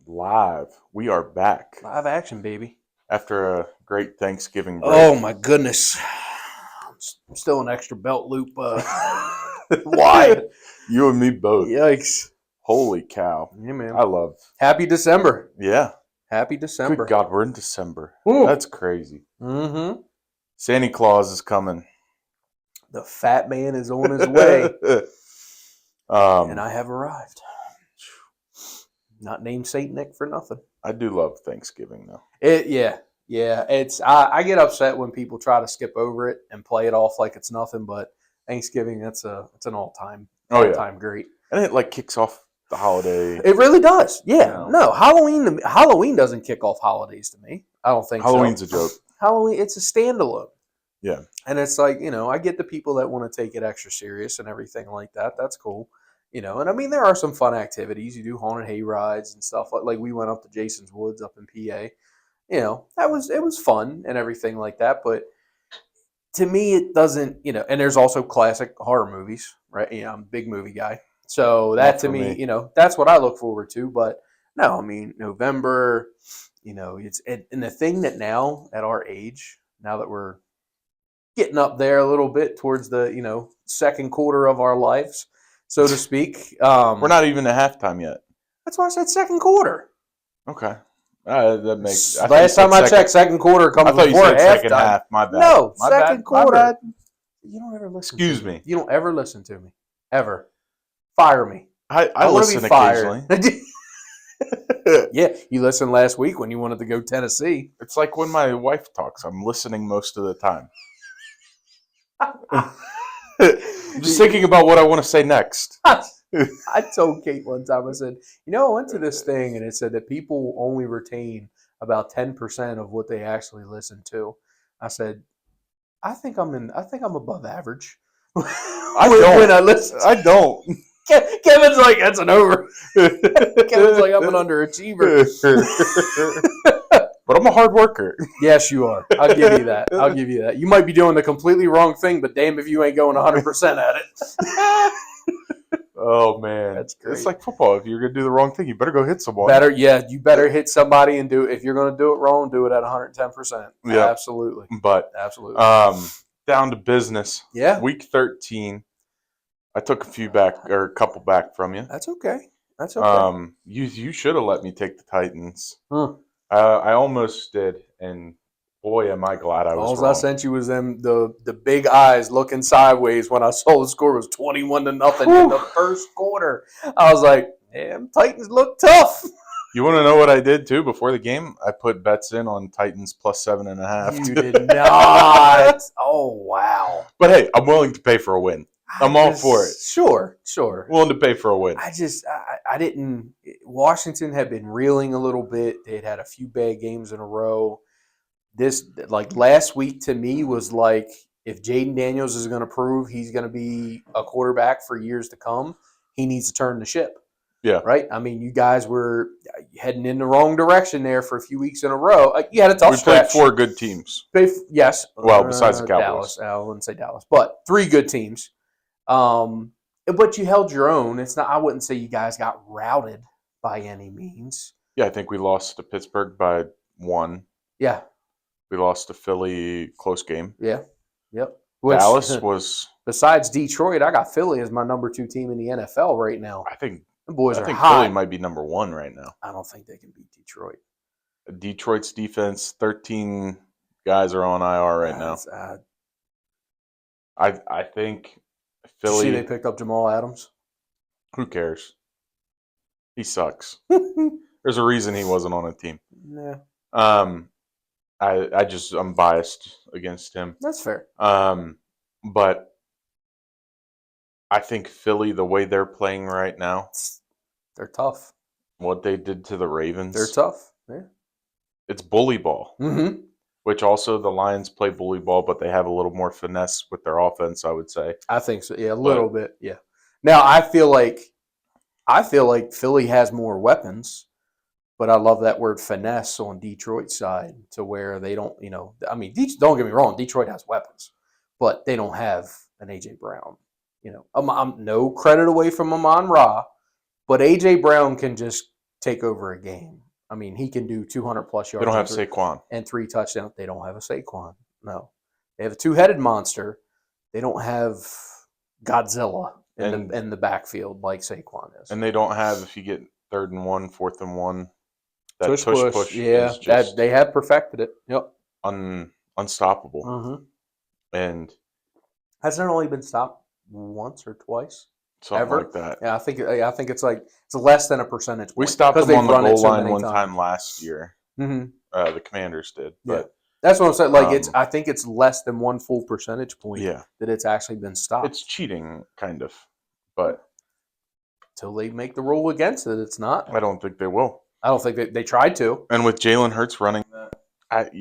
Live. We are back Live action, baby. after a great Thanksgiving break. Oh my goodness. I'm still an extra belt loop. Why? You and me both. Yikes. Holy cow. Yeah, man. I love. Happy December. Yeah. Happy December. Good God, we're in December. Ooh. That's crazy. Mm-hmm. Santa Claus is coming. The fat man is on his way. And I have arrived. Not named Saint Nick for nothing. I do love Thanksgiving though. Yeah. It's I get upset when people try to skip over it and play it off like it's nothing, but Thanksgiving it's an all-time great. And it like kicks off the holiday. It really does. Yeah. You know. No, Halloween doesn't kick off holidays to me. I don't think Halloween's so. a joke. Halloween, it's a standalone. Yeah. And it's like, I get the people that want to take it extra serious and everything like that. That's cool. And I mean, there are some fun activities. You do haunted hay rides and stuff. Like we went up to Jason's Woods up in PA. It was fun and everything like that. But to me, it doesn't, and there's also classic horror movies, right? I'm a big movie guy. So that to me, that's what I look forward to. But no, I mean, November, and the thing that now at our age, now that we're getting up there a little bit towards the, second quarter of our lives, so to speak. We're not even at halftime yet. That's why I said second quarter. Okay. That makes. Last time I checked, second quarter comes before halftime. I thought you said second half. My bad. No, my second bad. quarter. My bad. You don't ever listen. Excuse me. You don't ever listen to me. Ever. Fire me. I listen occasionally. Yeah, you listened last week when you wanted to go Tennessee. It's like when my wife talks. I'm listening most of the time. I'm just thinking about what I want to say next. I told Kate one time, I said, I went to this thing and it said that people only retain about 10% of what they actually listen to. I said, I think I'm above average. When I listen. I don't. Kevin's like, that's an over. Kevin's like, I'm an underachiever. But I'm a hard worker. Yes, you are. I'll give you that. You might be doing the completely wrong thing, but damn if you ain't going 100% at it. Oh, man. That's great. It's like football. If you're going to do the wrong thing, you better go hit someone. You better hit somebody and do it. If you're going to do it wrong, do it at 110%. Yeah. Absolutely. But absolutely. Down to business. Yeah. Week 13. I took a couple back from you. That's okay. You should have let me take the Titans. Huh. I almost did, and boy, am I glad I was wrong. All I sent you was the big eyes looking sideways when I saw the score was 21-0 in the first quarter. I was like, damn, Titans look tough. You want to know what I did, too, before the game? I put bets in on Titans plus 7.5. You did not. Oh, wow. But, hey, I'm willing to pay for a win. I'm all for it. Sure. Willing to pay for a win. I didn't. Washington had been reeling a little bit. They'd had a few bad games in a row. Last week to me was like, if Jaden Daniels is going to prove he's going to be a quarterback for years to come, he needs to turn the ship. Yeah. Right? I mean, you guys were heading in the wrong direction there for a few weeks in a row. You had a tough stretch. We played 4 good teams. Yes. Well, besides the Cowboys. Dallas. I wouldn't say Dallas. But 3 good teams. But you held your own. It's not. I wouldn't say you guys got routed by any means. Yeah, I think we lost to Pittsburgh by 1. Yeah. We lost to Philly, close game. Yeah. Yep. Dallas was. Besides Detroit, I got Philly as my number 2 team in the NFL right now. I think the boys are think hot. Philly might be number 1 right now. I don't think they can beat Detroit. Detroit's defense, 13 guys are on IR right now. I think Philly. Did you see they picked up Jamal Adams? Who cares? He sucks. There's a reason he wasn't on a team. Yeah. I'm biased against him. That's fair. But I think Philly, the way they're playing right now, they're tough. What they did to the Ravens, they're tough. Yeah. It's bully ball. Mm-hmm. Which also the Lions play bully ball, but they have a little more finesse with their offense, I would say. I think so. Yeah, a little bit. Yeah. Now I feel like Philly has more weapons, but I love that word finesse on Detroit's side to where they don't, I mean, don't get me wrong, Detroit has weapons, but they don't have an A.J. Brown. I'm no credit away from Amon-Ra, but A.J. Brown can just take over a game. I mean, he can do 200 plus They don't yards have Saquon. and 3 touchdowns. They don't have a Saquon. No, they have a two-headed monster. They don't have Godzilla in the backfield like Saquon is. And they don't have, if you get 3rd and 1, 4th and 1, that tush push yeah, is just they have perfected it. Yep, unstoppable. mm-hmm. And Hasn't it only been stopped once or twice? something Ever? like that. Yeah, I think it's like it's less than a percentage point. We stopped because them on the they've run it goal so line many one times. time last year. Mm-hmm. The Commanders did. Yeah. But That's what I'm saying. Like I think it's less than 1 full percentage point yeah, that it's actually been stopped. it's cheating, kind of. But Till they make the rule against it, it's not. I don't think they will. I don't think they tried to. And with Jalen Hurts running that,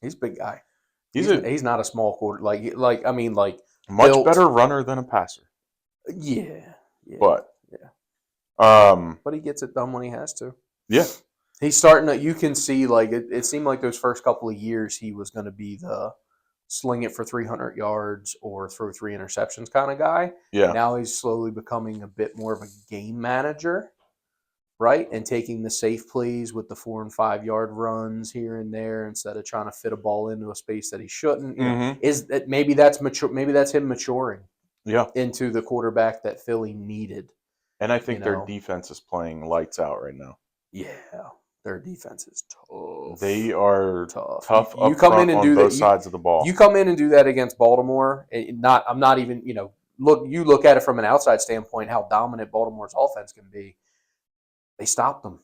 He's a big guy. he's not a small quarter. Like much built. better runner than a passer. Yeah. But he gets it done when he has to. Yeah. He's starting to. You can see like it seemed like those first couple of years he was going to be the sling it for 300 yards or throw 3 interceptions kind of guy. Yeah. Now he's slowly becoming a bit more of a game manager, right? And taking the safe plays with the 4 and 5 yard runs here and there instead of trying to fit a ball into a space that he shouldn't. You know, is that maybe that's mature? Maybe that's him maturing. Yeah. Into the quarterback that Philly needed. And I think their defense is playing lights out right now. Yeah. Their defense is tough. They are tough you come in and do both sides of the ball. You come in and do that against Baltimore. I'm not even, look at it from an outside standpoint, how dominant Baltimore's offense can be. They stopped them.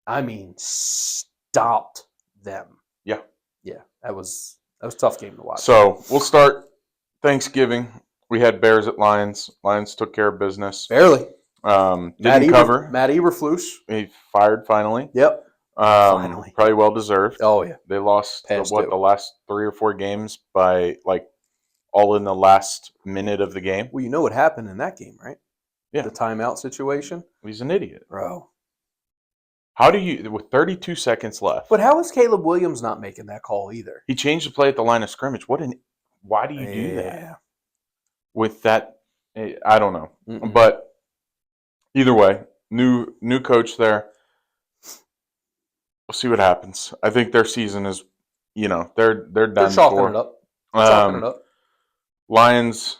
I mean, stopped them. Yeah. Yeah. That was a tough game to watch. So we'll start Thanksgiving. We had Bears at Lions. Lions took care of business. Barely. Didn't cover. Matt Eberflus. He fired finally. Yep. Finally. Probably well deserved. Oh, yeah. They lost, the last 3 or 4 games by, all in the last minute of the game. Well, you know what happened in that game, right? Yeah. The timeout situation. He's an idiot. Bro. How do you, with 32 seconds left. But how is Caleb Williams not making that call either? He changed the play at the line of scrimmage. Why do you do that? With that, I don't know. Mm-mm. But either way, new coach there. We'll see what happens. I think their season is, they're done. They're chalking it up. Chalking it up. Lions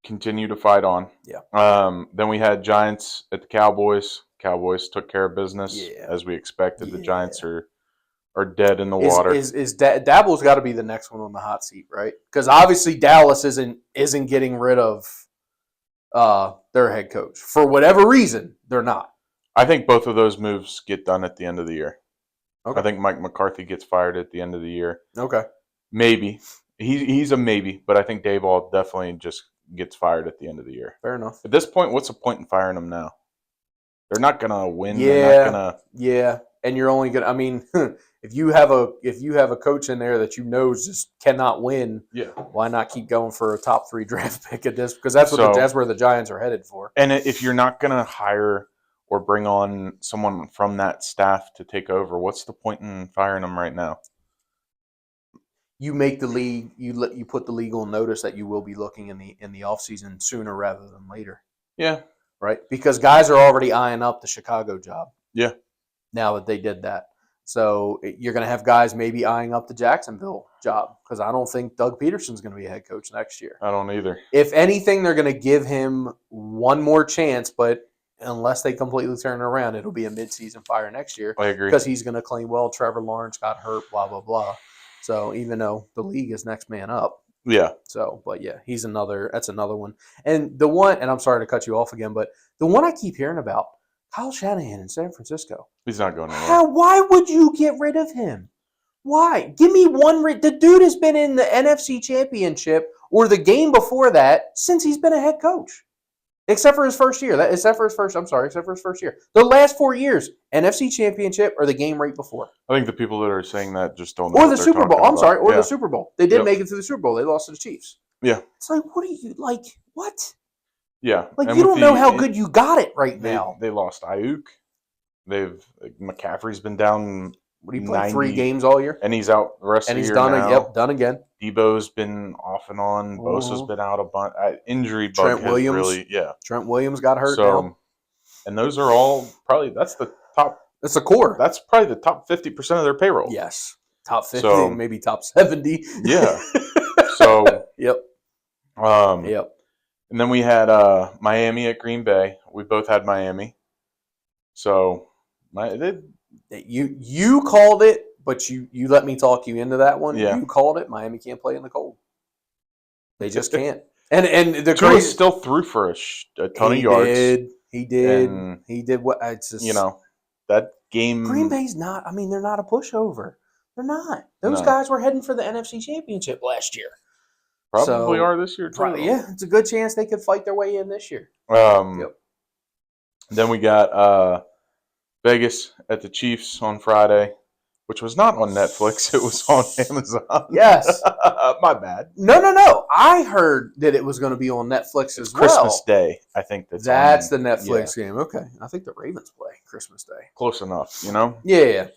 continue to fight on. Yeah. Then we had Giants at the Cowboys. Cowboys took care of business as we expected. Yeah. The Giants are dead in the water. Daboll's got to be the next one on the hot seat, right? Because obviously Dallas isn't getting rid of their head coach for whatever reason. They're not. I think both of those moves get done at the end of the year. Okay. I think Mike McCarthy gets fired at the end of the year. Okay. Maybe he's a maybe, but I think Daboll definitely just gets fired at the end of the year. Fair enough. At this point, what's the point in firing him now? They're not gonna win. Yeah. They're not gonna. Yeah. And you're only gonna. I mean, if you have a coach in there that just cannot win, why not keep going for a top 3 draft pick at this? Because that's where the Giants are headed for. And if you're not gonna hire or bring on someone from that staff to take over, what's the point in firing them right now? You make the league. You put the league on notice that you will be looking in the offseason sooner rather than later. Yeah. Right, because guys are already eyeing up the Chicago job. Yeah. Now that they did that. So you're going to have guys maybe eyeing up the Jacksonville job because I don't think Doug Peterson's going to be a head coach next year. I don't either. If anything, they're going to give him one more chance, but unless they completely turn it around, it'll be a midseason fire next year. I agree. Because he's going to claim, well, Trevor Lawrence got hurt, blah, blah, blah. So even though the league is next man up. Yeah. So, but yeah, that's another one. And the one, and I'm sorry to cut you off again, but the one I keep hearing about, Kyle Shanahan in San Francisco. He's not going anywhere. Why would you get rid of him? Why? Give me one. The dude has been in the NFC Championship or the game before that since he's been a head coach. Except for his first year. Except for his first year. The last 4 years, NFC Championship or the game right before. I think the people that are saying that just don't know. Or the Super Bowl. I'm sorry. Or the Super Bowl. They did make it to the Super Bowl. They lost to the Chiefs. Yeah. It's like, what? Yeah. Like, you don't know how good you got it now. They lost Ayuk. McCaffrey's been down. What, he played 3 games all year? And he's out the rest of the year now. And he's done again. Debo's been off and on. Bosa's been out a bunch. Injury bug Trent Williams. really, Trent Williams got hurt now. and those are all probably that's the top. That's the core. That's probably the top 50% of their payroll. Yes, top 50, So, maybe top 70. Yeah. So, yep. Yep. And then we had Miami at Green Bay. We both had Miami. So, you called it, but you let me talk you into that one. Yeah. You called it. Miami can't play in the cold. They just can't. And the Tua still threw for a ton of yards. He did. And, he did what it's just, that game. Green Bay's not. I mean, they're not a pushover. They're not. Those No. guys were heading for the NFC Championship last year. Probably are this year too. Yeah, it's a good chance they could fight their way in this year. Yep. Then we got Vegas at the Chiefs on Friday, which was not on Netflix. It was on Amazon. Yes. My bad. No. I heard that it was going to be on Netflix as well. Christmas Day, I think that's the Netflix game. Okay. I think the Ravens play Christmas Day. Close enough, Yeah.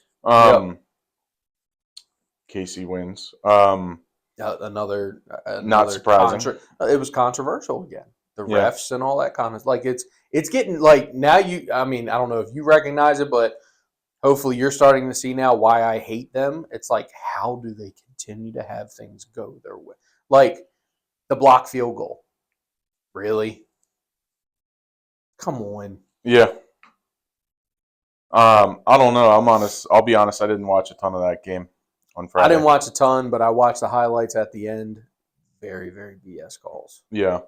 KC wins. Another not surprising. It was controversial again. The refs and all that kind of it's getting like now I don't know if you recognize it, but hopefully you're starting to see now why I hate them. It's like, how do they continue to have things go their way? Like the block field goal. Really? Come on. Yeah. I don't know. I'll be honest. I didn't watch a ton of that game on Friday. I didn't watch a ton, but I watched the highlights at the end. Very, very BS calls. Yeah.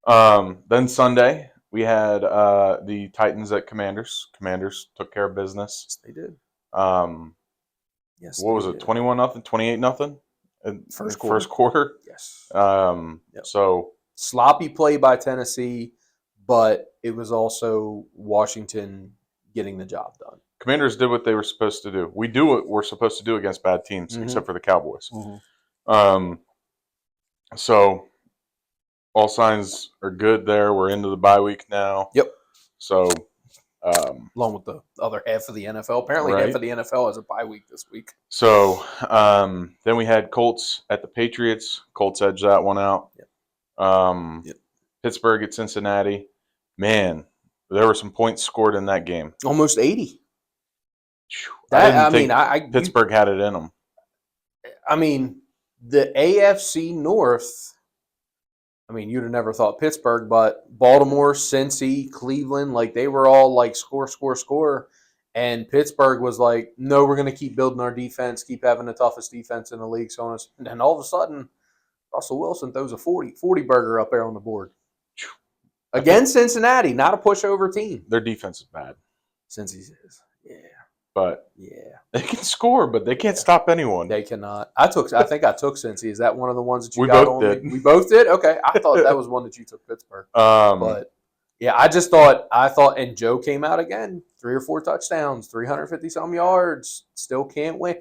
Then Sunday, we had the Titans at Commanders. Commanders took care of business. Yes, they did. Yes. What was it? 21-0, 28-0. First quarter. Yes. So sloppy play by Tennessee, but it was also Washington getting the job done. Commanders did what they were supposed to do. We do what we're supposed to do against bad teams, except for the Cowboys. So all signs are good there. We're into the bye week now. Yep. So along with the other half of the NFL. Apparently half of the NFL has a bye week this week. So then we had Colts at the Patriots. Colts edged that one out. Yep. Pittsburgh at Cincinnati. Man, there were some points scored in that game. Almost 80. I didn't think Pittsburgh had it in them. I mean, the AFC North, you'd have never thought Pittsburgh, but Baltimore, Cincy, Cleveland, they were all score. And Pittsburgh was like, no, we're going to keep building our defense, keep having the toughest defense in the league. And then all of a sudden, Russell Wilson throws a 40 burger up there on the board. Against Cincinnati, not a pushover team. Their defense is bad. Cincy's is, yeah. But they can score, but they can't stop anyone. They cannot. I think I took Cincy. Is that one of the ones that you we got both on? Did. We both did? Okay. I thought that was one that you took Pittsburgh. But yeah, I thought, and Joe came out again, 3 or 4 touchdowns, 350-some yards, still can't win.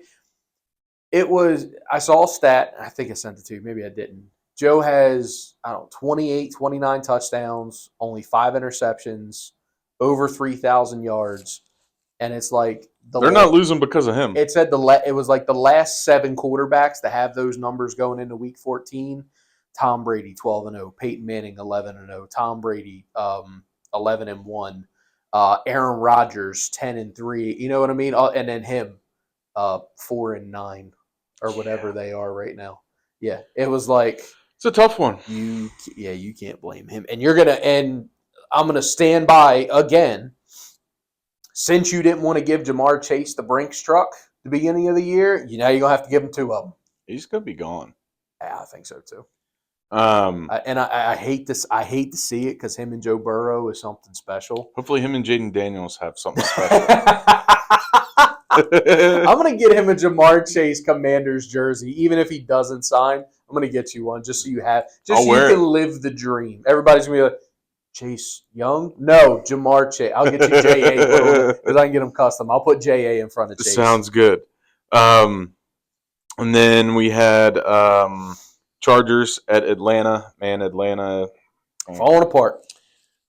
I saw a stat, I think I sent it to you, maybe I didn't. Joe has, 28, 29 touchdowns, only 5 interceptions, over 3,000 yards. And it's like they're not losing because of him. It said it was like the last 7 quarterbacks to have those numbers going into Week 14. Tom Brady 12-0, Peyton Manning 11-0, Tom Brady 11-1, Aaron Rodgers 10-3. You know what I mean? And then him 4-9 or whatever they are right now. Yeah, it was like it's a tough one. You can't blame him, and I'm gonna stand by again. Since you didn't want to give Jamar Chase the Brinks truck at the beginning of the year, now you're going to have to give him 2 of them. He's going to be gone. Yeah, I think so too. I hate this. I hate to see it because him and Joe Burrow is something special. Hopefully him and Jaden Daniels have something special. I'm going to get him a Jamar Chase Commanders jersey. Even if he doesn't sign, I'm going to get you one just so you can live the dream. Everybody's going to be like, Chase Young? No, Jamar Chase. I'll get you J.A. because I can get them custom. I'll put J.A. in front of Chase. Sounds good. And then we had Chargers at Atlanta. Man, Atlanta. Falling apart.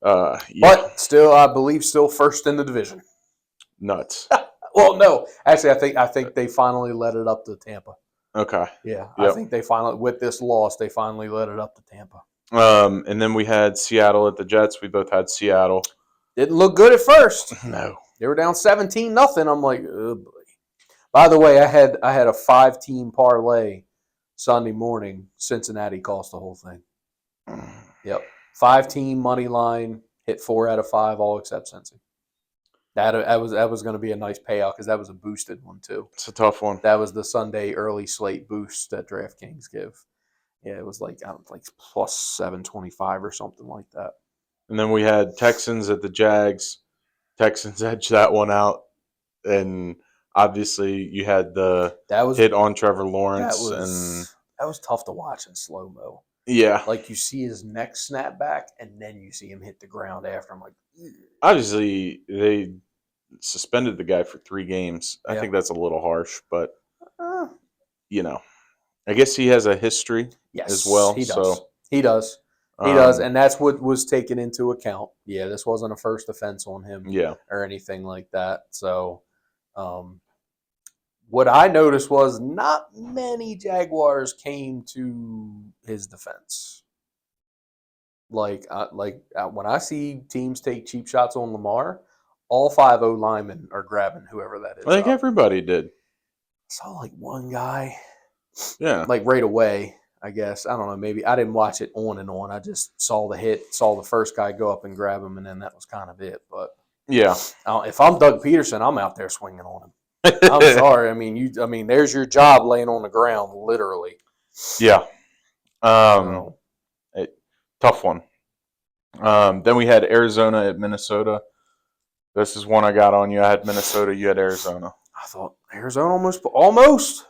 Yeah. But still, I believe, first in the division. Nuts. Well, no. Actually, I think they finally let it up to Tampa. Okay. Yeah. Yep. I think they finally, with this loss, they finally let it up to Tampa. And then we had Seattle at the Jets. We both had Seattle. Didn't look good at first. No. They were down 17-0. I'm like, oh boy. By the way, I had a 5-team parlay Sunday morning. Cincinnati cost the whole thing. Yep. 5-team money line, hit 4 out of 5, all except Cincy. That was going to be a nice payout because that was a boosted one too. It's a tough one. That was the Sunday early slate boost that DraftKings give. Yeah, it was like plus 725 or something like that. And then we had Texans at the Jags. Texans edged that one out, and obviously you had the hit on Trevor Lawrence, that was tough to watch in slow mo. Yeah, like you see his neck snap back, and then you see him hit the ground after. I'm like, ew. Obviously they suspended the guy for 3 games. I think that's a little harsh, but I guess he has a history as well. He does. So he does. He does, and that's what was taken into account. Yeah, this wasn't a first offense on him or anything like that. So what I noticed was not many Jaguars came to his defense. Like when I see teams take cheap shots on Lamar, all 5 O linemen are grabbing whoever that is. I think everybody did. I saw like one guy. Yeah. Like right away, I guess. I don't know. Maybe I didn't watch it on and on. I just saw the hit, saw the first guy go up and grab him, and then that was kind of it. But yeah, if I'm Doug Peterson, I'm out there swinging on him. I'm sorry. I mean, there's your job laying on the ground, literally. Yeah. Tough one. Then we had Arizona at Minnesota. This is one I got on you. I had Minnesota. You had Arizona. I thought Arizona almost.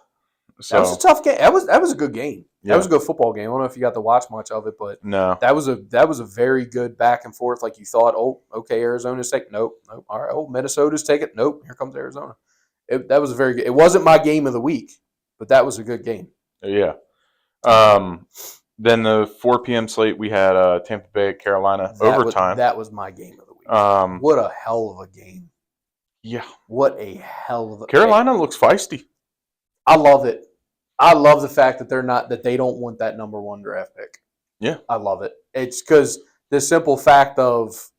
So, that was a tough game. That was a good game. Yeah. That was a good football game. I don't know if you got to watch much of it, but no, that was a very good back and forth. Like you thought, oh, okay, Arizona's taking. Nope. All right, oh, Minnesota's taking. Nope. Here comes Arizona. That was a very good. It wasn't my game of the week, but that was a good game. Yeah. Then the 4 p.m. slate, we had Tampa Bay at Carolina overtime. That was my game of the week. What a hell of a game. Yeah. What a hell of a Carolina looks feisty. I love it. I love the fact that they don't want that number 1 draft pick. Yeah. I love it. It's because the simple fact of,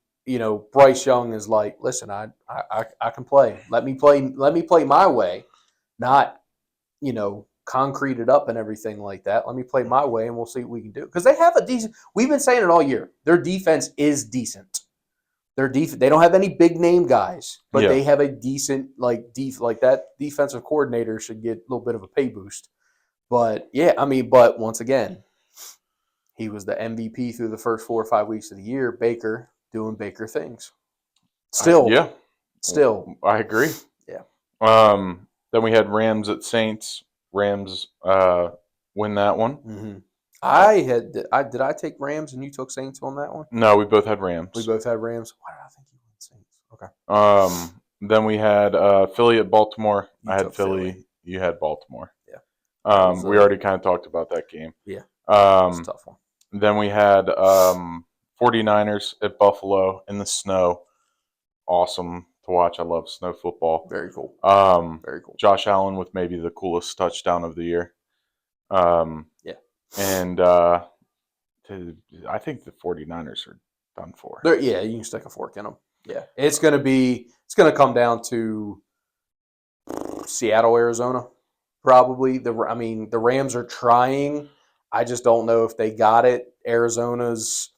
Bryce Young is like, listen, I can play. Let me play my way, not, concrete it up and everything like that. Let me play my way and we'll see what we can do. Because they have a decent – we've been saying it all year. Their defense is decent. They don't have any big name guys, but they have a decent like that defensive coordinator should get a little bit of a pay boost. But but once again, he was the MVP through the first 4 or 5 weeks of the year. Baker doing Baker things. Still, I agree. Yeah. Then we had Rams at Saints. Rams win that one. Mm-hmm. Did I take Rams and you took Saints on that one? No, we both had Rams. We both had Rams. Why did I think you went Saints? Okay. Then we had Philly at Baltimore. I had Philly. You had Baltimore. Yeah. We already kind of talked about that game. Yeah. It's a tough one. Then we had 49ers at Buffalo in the snow. Awesome to watch. I love snow football. Very cool. Very cool. Josh Allen with maybe the coolest touchdown of the year. Yeah. And I think the 49ers are done for. You can stick a fork in them. Yeah. It's going to come down to Seattle, Arizona, probably. The Rams are trying. I just don't know if they got it. Arizona's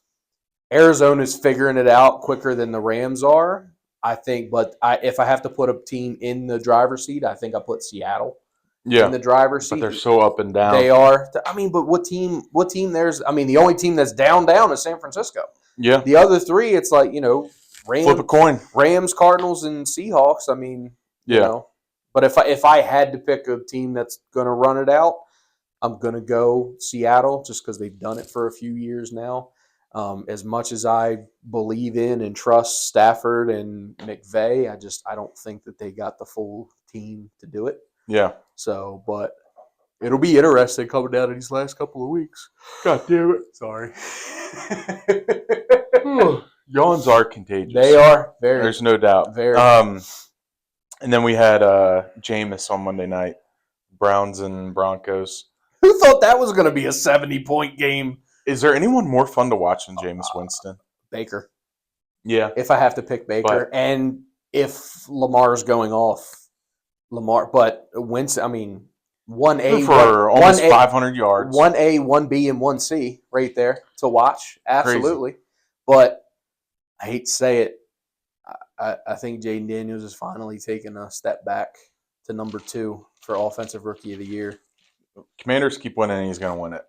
figuring it out quicker than the Rams are, I think. But if I have to put a team in the driver's seat, I think I put Seattle. Yeah, in the driver's seat. But they're so up and down. They are. But what team there's – the only team that's down is San Francisco. Yeah. The other 3, it's like, Rams, flip a coin. Rams, Cardinals, and Seahawks. You know. But if I had to pick a team that's going to run it out, I'm going to go Seattle just because they've done it for a few years now. As much as I believe in and trust Stafford and McVay, I don't think that they got the full team to do it. Yeah. So, but it'll be interesting coming down to these last couple of weeks. God damn it. Sorry. Yawns are contagious. They are. Very. There's no doubt. Very. And then we had Jameis on Monday night. Browns and Broncos. Who thought that was going to be a 70-point game? Is there anyone more fun to watch than Jameis Winston? Baker. Yeah. if I have to pick Baker, and if Lamar's going off, but Winston, I mean, 1A, for almost 500 yards. 1A, 1B, and 1C right there to watch. Absolutely. Crazy. But I hate to say it, I think Jaden Daniels is finally taking a step back to number 2 for Offensive Rookie of the Year. Commanders keep winning, and he's going to win it.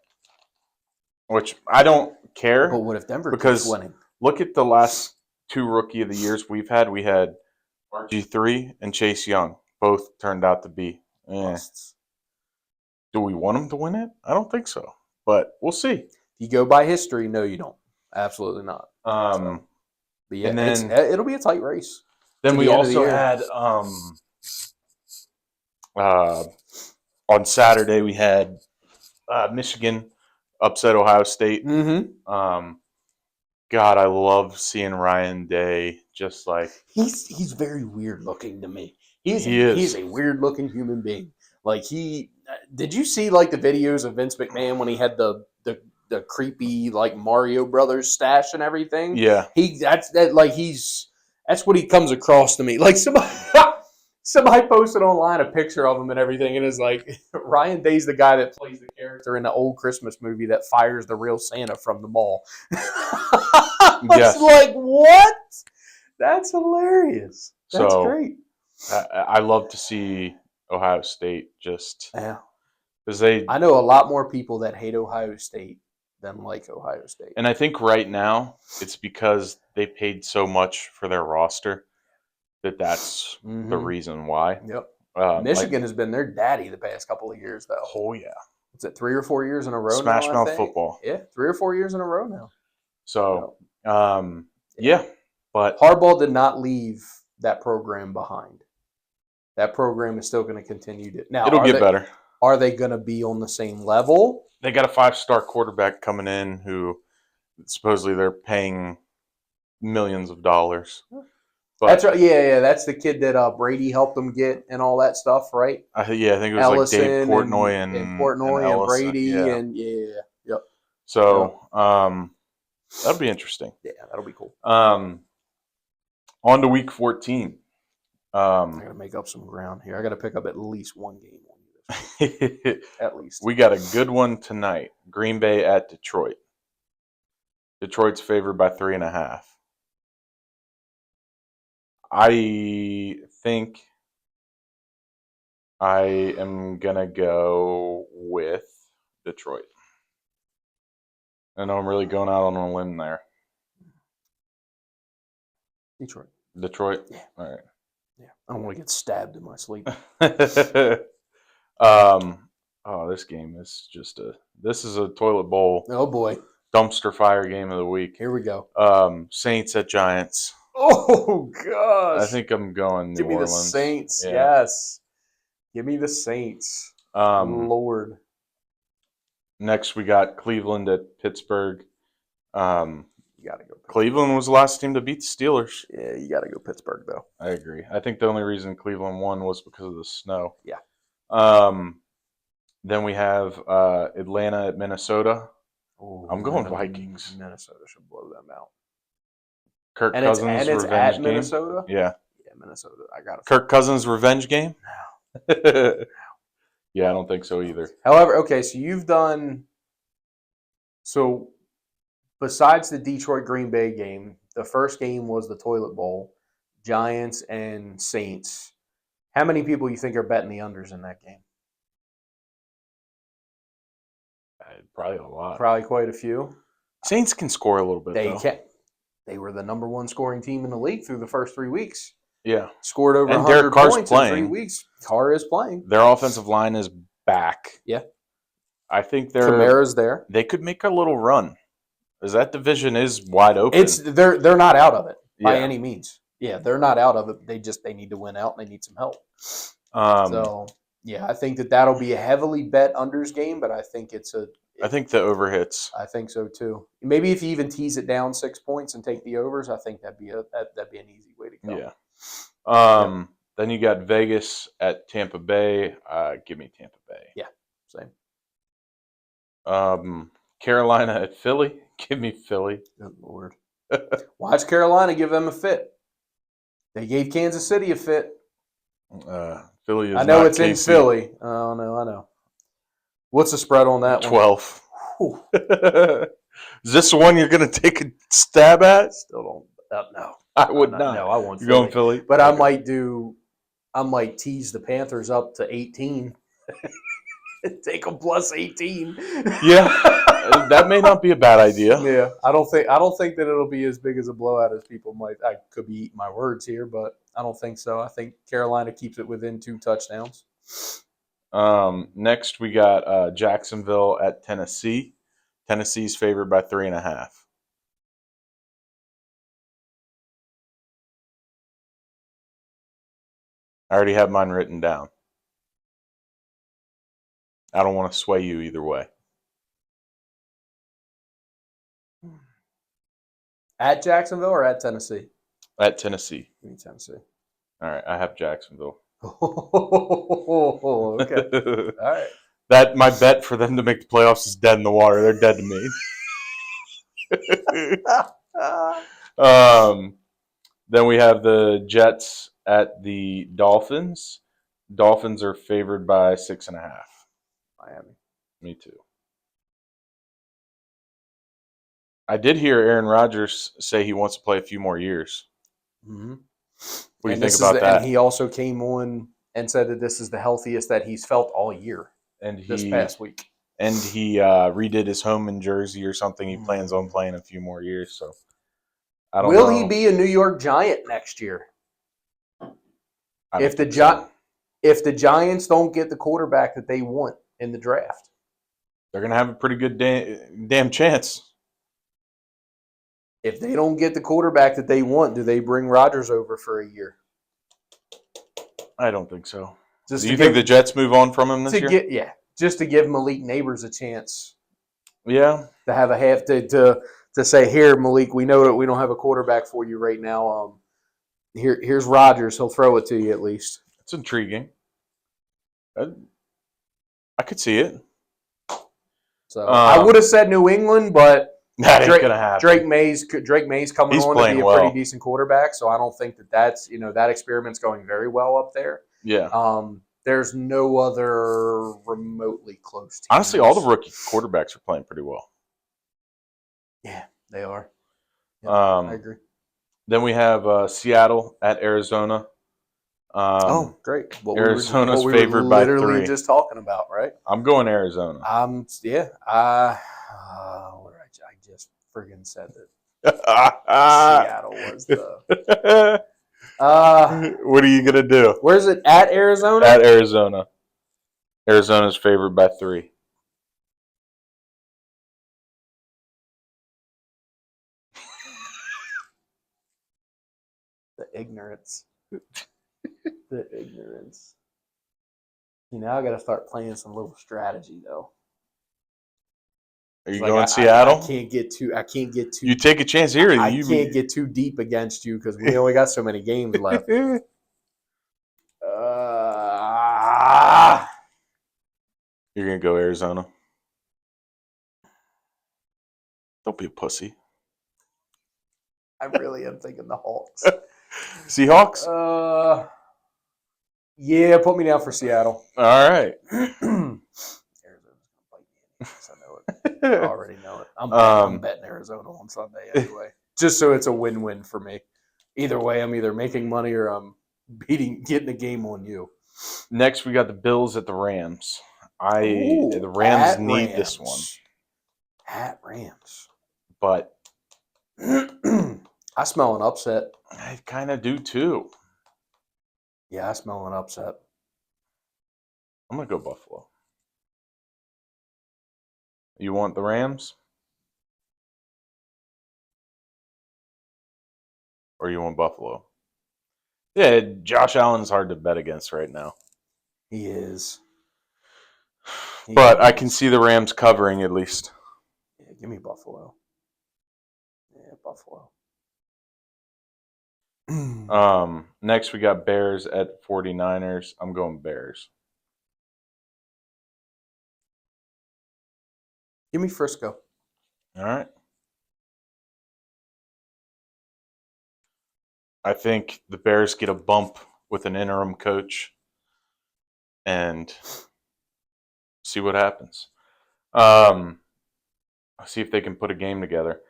Which I don't care. But what if Denver keeps winning? Look at the last 2 Rookie of the Years we've had. We had RG3 and Chase Young. Both turned out to be busts. Do we want them to win it? I don't think so. But we'll see. You go by history? No, you don't. Absolutely not. But yeah, and then it'll be a tight race. Then we also had on Saturday we had Michigan upset Ohio State. Mm-hmm. God, I love seeing Ryan Day. Just like he's very weird looking to me. He's a weird looking human being. Like did you see like the videos of Vince McMahon when he had the creepy like Mario Brothers stash and everything? Yeah, that's what he comes across to me. Like somebody posted online a picture of him and everything, and it's like Ryan Day's the guy that plays the character in the old Christmas movie that fires the real Santa from the mall. It's like, what? That's hilarious. That's great. I love to see Ohio State just because I know a lot more people that hate Ohio State than like Ohio State, and I think right now it's because they paid so much for their roster that's the reason why. Yep. Michigan has been their daddy the past couple of years, though. Oh yeah. Is it 3 or 4 years in a row Smash now? Mouth football. Yeah, 3 or 4 years in a row now. So, yeah. But Harbaugh did not leave that program behind. That program is still going to continue to. Now, it'll get better. Are they going to be on the same level? They got a 5-star quarterback coming in who supposedly they're paying millions of dollars. But, that's right. Yeah. That's the kid that Brady helped them get and all that stuff, right? I think it was Ellison like Dave Portnoy and Brady and yep. So that'll be interesting. Yeah, that'll be cool. On to week 14. I gotta make up some ground here. I gotta pick up at least one game on you. At least. We got a good one tonight. Green Bay at Detroit. Detroit's favored by 3.5. I think I am going to go with Detroit. I know I'm really going out on a limb there. Detroit? Yeah. All right. Yeah. I don't want to get stabbed in my sleep. This game is this is a toilet bowl. Oh, boy. Dumpster fire game of the week. Here we go. Saints at Giants. Oh, gosh. I think I'm going New Orleans. Give me the Saints. Yeah. Yes. Give me the Saints. Lord. Next, we got Cleveland at Pittsburgh. You got to go Pittsburgh. Cleveland was the last team to beat the Steelers. Yeah, you got to go Pittsburgh, though. I agree. I think the only reason Cleveland won was because of the snow. Yeah. Then we have Atlanta at Minnesota. Ooh, I'm going Vikings. Minnesota should blow them out. Kirk Cousins it's revenge at game. Minnesota? Yeah. Yeah, Minnesota. I got it. Kirk Cousins revenge game? No. Yeah, I don't think so either. However, okay, so you've done – so besides the Detroit-Green Bay game, the first game was the Toilet Bowl, Giants and Saints. How many people you think are betting the unders in that game? Probably a lot. Probably quite a few. Saints can score a little bit, though. They were the number 1 scoring team in the league through the first 3 weeks. Yeah. Scored over 100 points in 3 weeks. Carr is playing. Their offensive line is back. Yeah. I think Kamara's there. They could make a little run. Because that division is wide open. They're not out of it by any means. Yeah, they're not out of it. They need to win out and they need some help. I think that'll be a heavily bet unders game, but I think I think the over hits. I think so too. Maybe if you even tease it down 6 points and take the overs, I think that'd be an easy way to go. Yeah. Then you got Vegas at Tampa Bay. Give me Tampa Bay. Yeah, same. Carolina at Philly. Give me Philly. Good Lord. Watch Carolina give them a fit. They gave Kansas City a fit. Philly is I know not it's in KC. Philly. Oh, no, I know. What's the spread on that 12. one? Is this the one you're going to take a stab at? Still don't. No. I would not. No, I want You're Philly. going Philly? But Okay. I might tease the Panthers up to 18. Take them plus 18. Yeah, that may not be a bad idea. Yeah, I don't think that it'll be as big as a blowout as people might. I could be eating my words here, but I don't think so. I think Carolina keeps it within 2 touchdowns. Next, we got Jacksonville at Tennessee. Tennessee's favored by 3.5. I already have mine written down. I don't want to sway you either way. At Jacksonville or at Tennessee? At Tennessee. Give me Tennessee. All right, I have Jacksonville. Okay. All right. That my bet for them to make the playoffs is dead in the water. They're dead to me. Then we have the Jets at the Dolphins. Dolphins are favored by 6.5. Miami. Me too. I did hear Aaron Rodgers say he wants to play a few more years. Mm-hmm. What do you think about that? And he also came on and said that this is the healthiest that he's felt all year. And this past week. And he redid his home in Jersey or something. He plans on playing a few more years. So I don't know. Will he be a New York Giant next year? If the Giants don't get the quarterback that they want in the draft, they're going to have a pretty good damn chance. If they don't get the quarterback that they want, do they bring Rodgers over for a year? I don't think so. Do you think the Jets move on from him this year? Just to give Malik Neighbors a chance. Yeah. To have a half to say, here, Malik, we know that we don't have a quarterback for you right now. Here's Rodgers. He'll throw it to you at least. It's intriguing. I could see it. So I would have said New England, but that ain't gonna happen. Drake May's coming on to be a pretty decent quarterback, so I don't think that's that experiment's going very well up there. Yeah. There's no other remotely close teams. Honestly, all the rookie quarterbacks are playing pretty well. Yeah, they are. Yep, I agree. Then we have Seattle at Arizona. Great! Arizona's favored by 3. Literally just talking about, right? I'm going Arizona. Yeah. I just friggin' said that Seattle was the. What are you gonna do? Where's it at Arizona? At Arizona. Arizona's favored by 3. The ignorance. The ignorance. I got to start playing some little strategy though. Are you going Seattle? I can't get too. You take a chance here. I can't get too deep against you because we only got so many games left. You're gonna go Arizona. Don't be a pussy. I really am thinking the Hawks. Seahawks? Yeah, put me down for Seattle. All right. Arizona's gonna bite me in the ass. I know it. I already know it. I'm betting Arizona on Sunday anyway. Just so it's a win-win for me. Either way, I'm either making money or I'm getting a game on you. Next, we got the Bills at the Rams. The Rams need this one. At Rams. But I smell an upset. I kind of do too. Yeah, I smell an upset. I'm going to go Buffalo. You want the Rams? Or you want Buffalo? Yeah, Josh Allen's hard to bet against right now. He is. But I can see the Rams covering at least. Yeah, give me Buffalo. Yeah, Buffalo. Next, we got Bears at 49ers. I'm going Bears. Give me Frisco. All right. I think the Bears get a bump with an interim coach and see what happens. See if they can put a game together.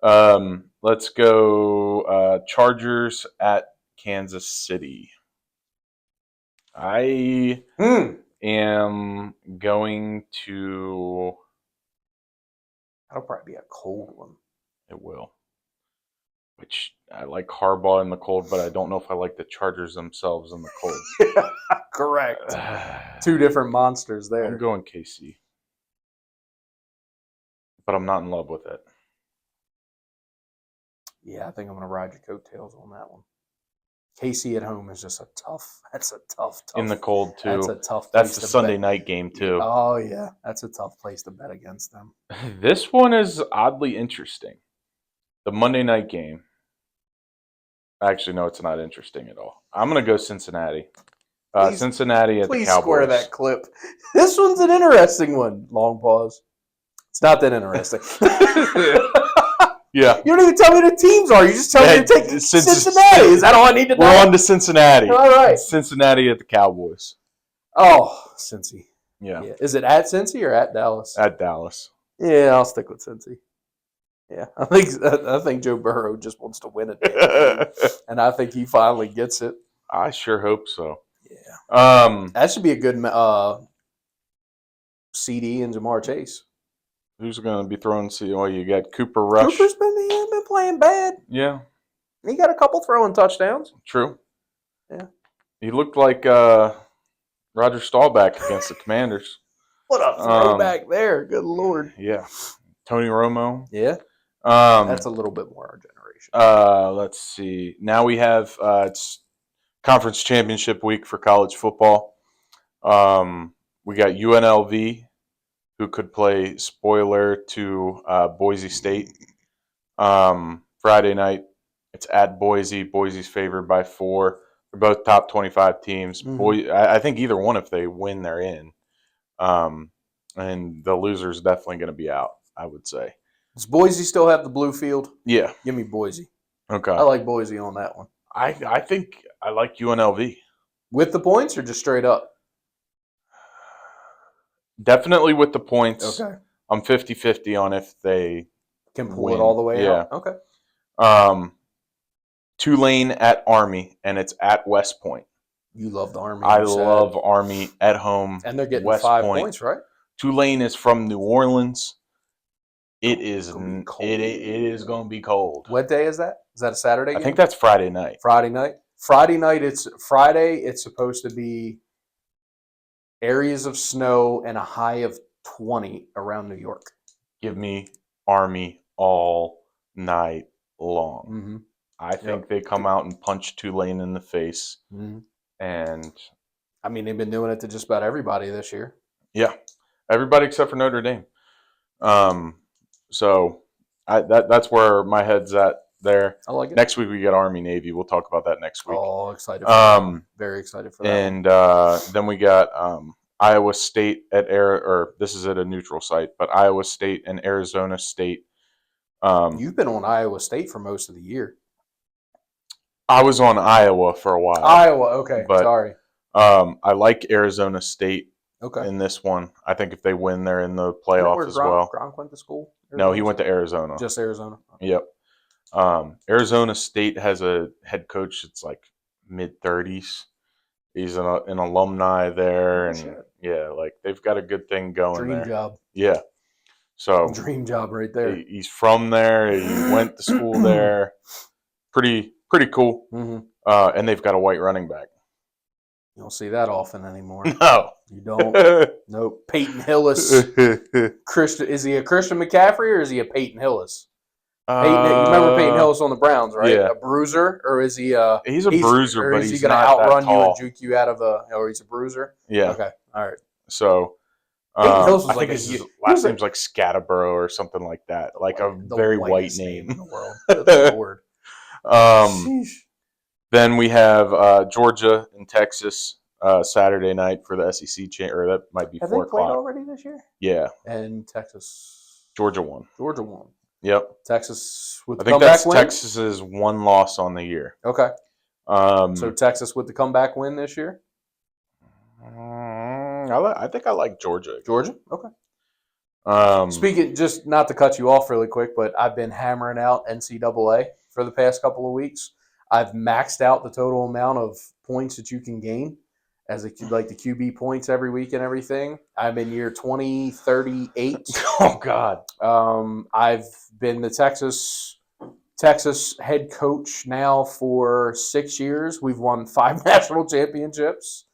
Let's go Chargers at Kansas City. I am going to. That'll probably be a cold one. It will. Which I like Harbaugh in the cold, but I don't know if I like the Chargers themselves in the cold. Correct. Two different monsters there. I'm going KC. But I'm not in love with it. Yeah, I think I'm going to ride your coattails on that one. KC at home is just that's a tough. In the cold, too. That's a tough place That's the to Sunday bet. night game, too. Oh, yeah. That's a tough place to bet against them. This one is oddly interesting. The Monday night game. Actually, no, it's not interesting at all. I'm going to go Cincinnati. Cincinnati at the Cowboys. Please square that clip. This one's an interesting one. Long pause. It's not that interesting. Yeah. You don't even tell me the teams are. You just tell me to take Cincinnati. Is that all I need to know? We're on to Cincinnati. All right. Cincinnati at the Cowboys. Oh, Cincy. Yeah. Is it at Cincy or at Dallas? At Dallas. Yeah, I'll stick with Cincy. Yeah, I think Joe Burrow just wants to win it, and I think he finally gets it. I sure hope so. Yeah. That should be a good CD and Jamar Chase. Who's going to be throwing? Well, you got Cooper Rush. Cooper's been playing bad. Yeah. He got a couple throwing touchdowns. True. Yeah. He looked like Roger Staubach against the Commanders. What a throwback there. Good Lord. Yeah. Tony Romo. Yeah. That's a little bit more our generation. Let's see. Now we have it's conference championship week for college football. We got UNLV, who could play spoiler to Boise State. Friday night, it's at Boise. Boise's favored by 4. They're both top 25 teams. Mm-hmm. I think either one, if they win, they're in. And the loser's definitely going to be out, I would say. Does Boise still have the blue field? Yeah. Give me Boise. Okay. I like Boise on that one. I think I like UNLV. With the points or just straight up? Definitely with the points. Okay. I'm 50-50 on if they can pull win. It all the way yeah. out. Okay. Tulane at Army, and it's at West Point. You love the Army. I love Army at home. And they're getting West 5 Point. points, right? Tulane is from New Orleans. It is going to be cold. What day is that? Is that a Saturday game? I think that's Friday night. Friday night. Friday. It's supposed to be areas of snow and a high of 20 around New York. Give me Army all night long. Mm-hmm. I think they come out and punch Tulane in the face. Mm-hmm. And I mean, they've been doing it to just about everybody this year. Yeah, everybody except for Notre Dame. So that's where my head's at there. I like it. Next week we get Army Navy. We'll talk about that next week. Oh, excited! For that. Very excited for that. And then we got Iowa State this is at a neutral site, but Iowa State and Arizona State. You've been on Iowa State for most of the year. I was on Iowa for a while. Iowa, okay. But, sorry. I like Arizona State. Okay. In this one, I think if they win, they're in the playoff as well. Gronk went to school? No, he went to Arizona. Just Arizona. Okay. Yep. Arizona State has a head coach that's like mid-30s. He's an alumni there, and like they've got a good thing going. Dream job. Yeah. So dream job right there. He's from there. He went to school there. Pretty cool. Mm-hmm. And they've got a white running back. You don't see that often anymore. No. You don't. Nope. Peyton Hillis. Christian, is he a Christian McCaffrey or is he a Peyton Hillis? You remember Peyton Hillis on the Browns, right? Yeah. A bruiser, or is he? He's a bruiser, or but is he's he going to not outrun that tall. you and juke you out of a? Or he's a bruiser. Yeah. Okay. All right. So. Peyton Hillis was I think his last name's like Scatterborough or something like that. Like a very white name. In the world. Good Lord. Then we have Georgia and Texas Saturday night for the SEC or that might be 4 o'clock. Have they played already this year? Yeah. And Texas. Georgia won. Georgia won. Yep. Texas with I the think that's comeback win. Texas's one loss on the year. Okay. So Texas with the comeback win this year. I think I like Georgia. Georgia. Okay. Speaking, just not to cut you off really quick, but I've been hammering out NCAA for the past couple of weeks. I've maxed out the total amount of points that you can gain as like the QB points every week and everything. I'm in year 2038. Oh God. I've been the Texas head coach now for 6 years. We've won 5 national championships.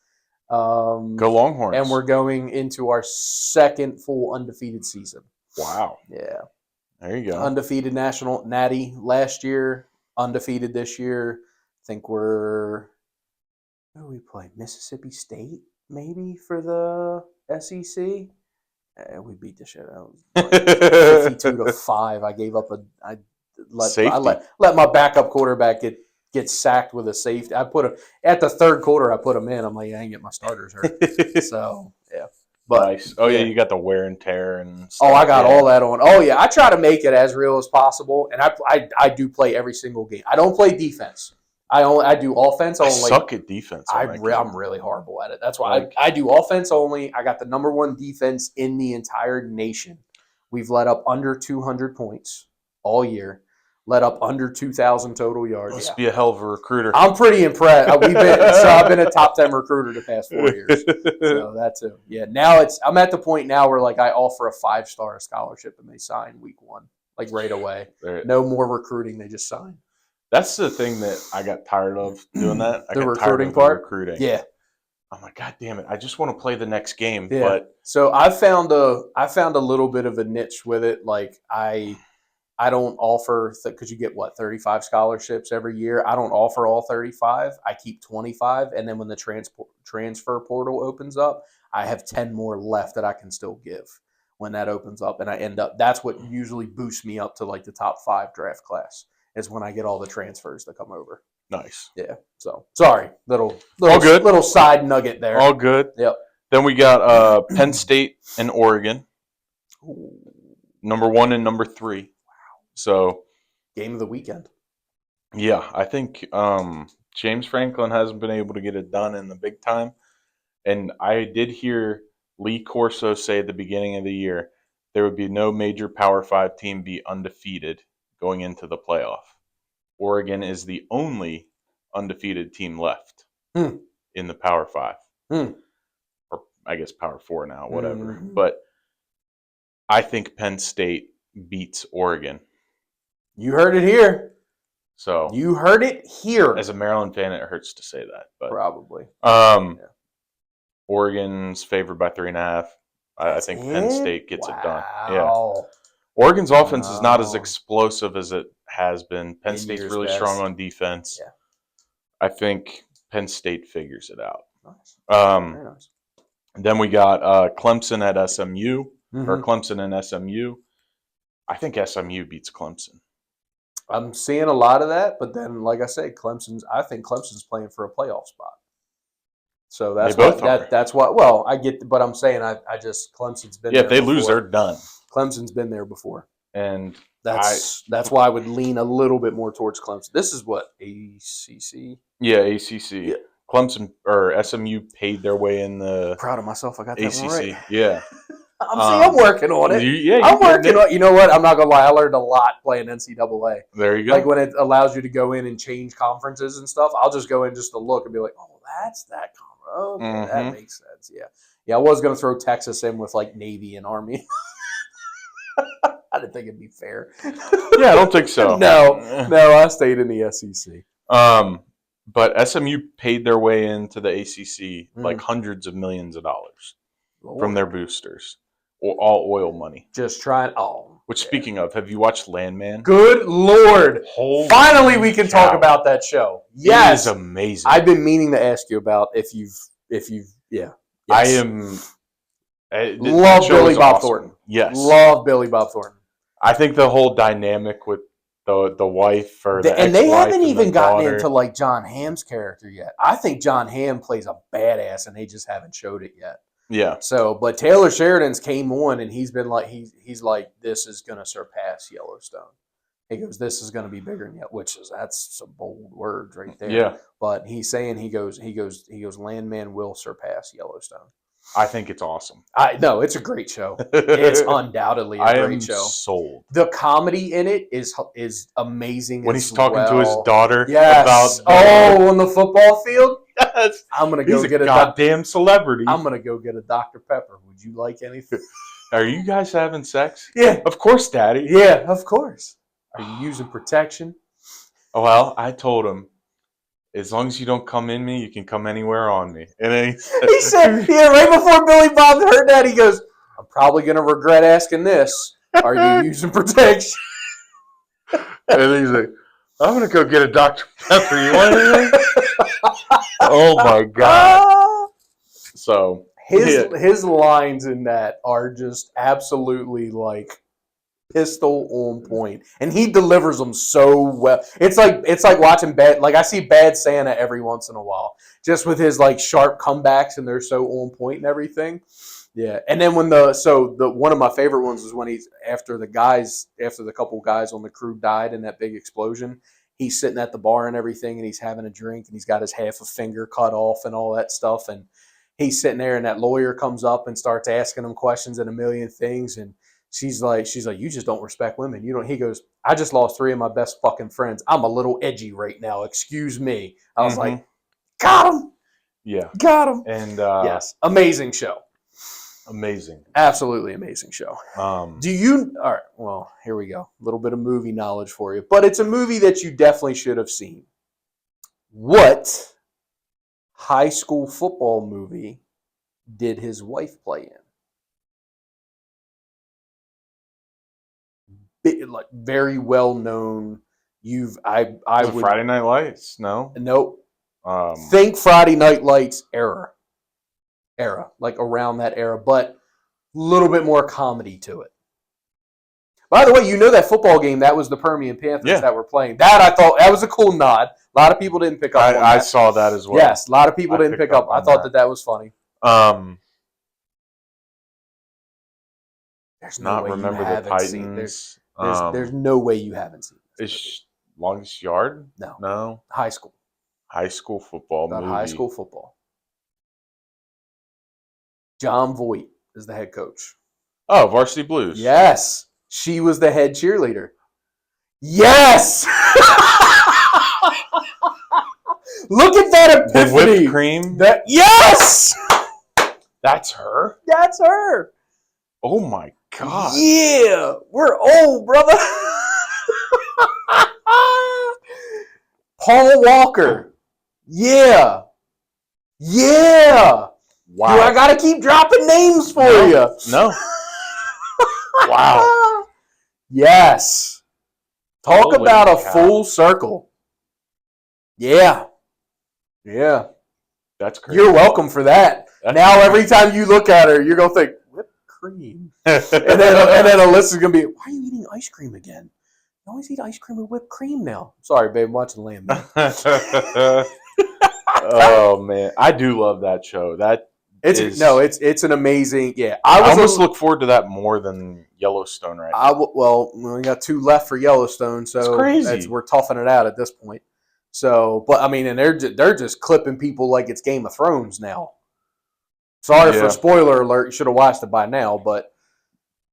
Go Longhorns. And we're going into our second full undefeated season. Wow. Yeah. There you go. Undefeated national natty last year, undefeated this year. I think we're who do we play? Mississippi State maybe for the SEC. We beat the shit out of 52-5. I gave up I let my backup quarterback get sacked with a safety. I put him at the third quarter. I put him in. I'm like, I ain't get my starters hurt. So yeah, but nice. Oh yeah, you got the wear and tear and stuff. Oh, I got all that on. Oh yeah, I try to make it as real as possible, and I do play every single game. I don't play defense. I do offense only. I suck at defense. I'm really horrible at it. That's why I do offense only. I got the number 1 defense in the entire nation. We've let up under 200 points all year. Let up under 2,000 total yards. Must be a hell of a recruiter. I'm pretty impressed. I've been a top 10 recruiter the past 4 years. So that too. Yeah. Now I'm at the point now where like I offer a 5-star scholarship and they sign week 1, like right away. No more recruiting. They just sign. That's the thing that I got tired of doing that. The recruiting part? Recruiting. Yeah. I'm like, God damn it! I just want to play the next game. Yeah. But so I found a little bit of a niche with it. Like I don't offer because you get 35 scholarships every year. I don't offer all 35. I keep 25, and then when the transfer portal opens up, I have 10 more left that I can still give when that opens up, and I end up. That's what usually boosts me up to like the top 5 draft class. Is when I get all the transfers that come over. Nice. Yeah. So sorry, little good. Little side nugget there. All good. Yep. Then we got Penn State and Oregon. Ooh. Number 1 and number 3. Wow. So game of the weekend. Yeah, I think James Franklin hasn't been able to get it done in the big time, and I did hear Lee Corso say at the beginning of the year there would be no major Power 5 team be undefeated going into the playoff. Oregon is the only undefeated team left in the Power 5. Or I guess Power 4 now, whatever. But I think Penn State beats Oregon. You heard it here. So you heard it here. As a Maryland fan, it hurts to say that. But probably. Oregon's favored by 3.5. I think Penn State gets it done. Yeah. Oregon's offense is not as explosive as it has been. Penn State's really strong on defense. Yeah. I think Penn State figures it out. Nice. Very nice. Then we got Clemson at SMU, or Clemson and SMU. I think SMU beats Clemson. I'm seeing a lot of that, but then, like I said, I think Clemson's playing for a playoff spot. So that's why. Well, I get, but I'm saying Clemson's been. Yeah, there if they before. lose, they're done. Clemson's been there before, and that's why I would lean a little bit more towards Clemson. This is what ACC. Yeah, ACC. Yeah. Clemson or SMU paid their way in the. Proud of myself, I got that ACC. one right. Yeah. I'm working on it. I'm working on it. You know what? I'm not going to lie. I learned a lot playing NCAA. There you go. Like when it allows you to go in and change conferences and stuff, I'll just go in just to look and be like, oh, that's that conference. Okay, that makes sense. Yeah. Yeah, I was going to throw Texas in with like Navy and Army. I didn't think it'd be fair. Yeah, I don't think so. No, I stayed in the SEC. But SMU paid their way into the ACC like hundreds of millions of dollars from their boosters. All oil money. Just trying. Which, speaking of, have you watched Landman? Good Lord. Finally, we can talk about that show. Yes. It is amazing. I've been meaning to ask you about if you've, yeah. Yes. I am. Love Billy Bob Thornton. Yes. Love Billy Bob Thornton. I think the whole dynamic with the wife or the and they haven't even gotten daughter. into like John Hamm's character yet. I think John Hamm plays a badass and they just haven't showed it yet. Yeah. So, but Taylor Sheridan's came on, and he's been like, he's like, this is going to surpass Yellowstone. He goes, this is going to be bigger than Yellowstone, which is, that's some bold words right there. Yeah. But he's saying, he goes, Landman will surpass Yellowstone. I think it's awesome. No, it's a great show. It's undoubtedly a great show. Sold. The comedy in it is amazing. When he's talking to his daughter yes. about on the football field. Yes. I'm gonna go get a goddamn celebrity. I'm gonna go get a Dr. Pepper. Would you like anything? Are you guys having sex? Yeah. Of course, Daddy. Yeah, of course. Are you using protection? Well, I told him, as long as you don't come in me, you can come anywhere on me. And then he said, yeah, right before Billy Bob heard that, he goes, I'm probably going to regret asking this. Are you using protection? And he's like, I'm going to go get a Dr. Pepper. You want anything? Oh, my God. So his lines in that are just absolutely like pistol on point, and he delivers them so well. It's like watching I see Bad Santa every once in a while, just with his like sharp comebacks, and they're so on point and everything. Yeah, and then when the one of my favorite ones is when he's after the couple guys on the crew died in that big explosion. He's sitting at the bar and everything, and he's having a drink, and he's got his half a finger cut off and all that stuff, and he's sitting there, and that lawyer comes up and starts asking him questions and a million things, and she's like, you just don't respect women. You don't. He goes, I just lost 3 of my best fucking friends. I'm a little edgy right now. Excuse me. I was like, got him. Yeah. Got him. And yes, amazing show. Amazing. Absolutely amazing show. All right, well, here we go. A little bit of movie knowledge for you. But it's a movie that you definitely should have seen. What high school football movie did his wife play in? Like very well known. I would Friday Night Lights. No. Nope. Think Friday Night Lights era, like around that era, but a little bit more comedy to it. By the way, you know that football game, that was the Permian Panthers that were playing. That I thought that was a cool nod. A lot of people didn't pick up on that. I saw that as well. Yes, a lot of people didn't pick up. I thought that was funny. There's no not way remember you the haven't Titans. Seen. There's no way you haven't seen this. Longest Yard? No. High school. High school football movie. High school football. John Voight is the head coach. Oh, Varsity Blues. Yes. She was the head cheerleader. Yes! Look at that epiphany. The whipped cream? Yes! That's her? That's her. Oh my God. Yeah. We're old, brother. Paul Walker. Yeah. Yeah. Wow. Dude, I got to keep dropping names for you. No. Wow. Yes. Talk about a full circle. Yeah. Yeah. That's crazy. You're welcome for that. Now every time you look at her, you're going to think, whipped cream. and then Alyssa's going to be, why are you eating ice cream again? You always eat ice cream with whipped cream now. Sorry, babe. I'm watching Landman. Oh, man. I do love that show. It's an amazing, I almost look forward to that more than Yellowstone right now. Well, we got 2 left for Yellowstone, so it's crazy. We're toughing it out at this point. So, but I mean, and they're just clipping people like it's Game of Thrones now. Sorry for spoiler alert. You should have watched it by now, but